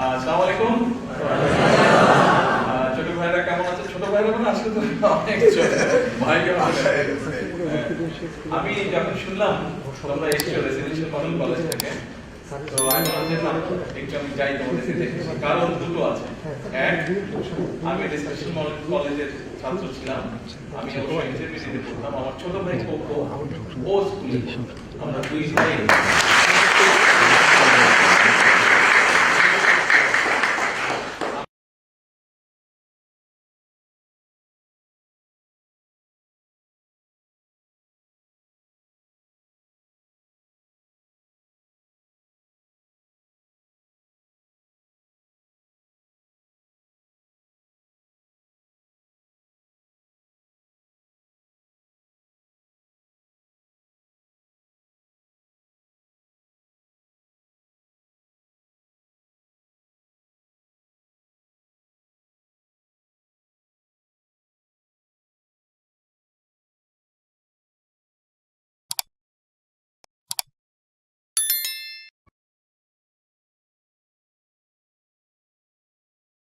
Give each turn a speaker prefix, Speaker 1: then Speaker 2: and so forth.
Speaker 1: আসসালামু আলাইকুম। ছোট ভাইরা কেমন আছে? ছোট ভাইরা মানে আসলে তো অনেক ছোট ভাই। আমি যখন শুনলাম তোমরা এসেছো রেসিডেন্সিয়াল মডেল কলেজ থেকে, তো আমি ভাবছিলাম একটু আমি যাই তোমাদের সাথে, কারণ দুটো আছে। এক, আমি রেসিডেন্সিয়াল মডেল কলেজের ছাত্র ছিলাম, আমি ইন্টারমিডিয়েটে পড়তাম। আমার ছোট ভাই ও স্কুলে, আমরা দুই ভাই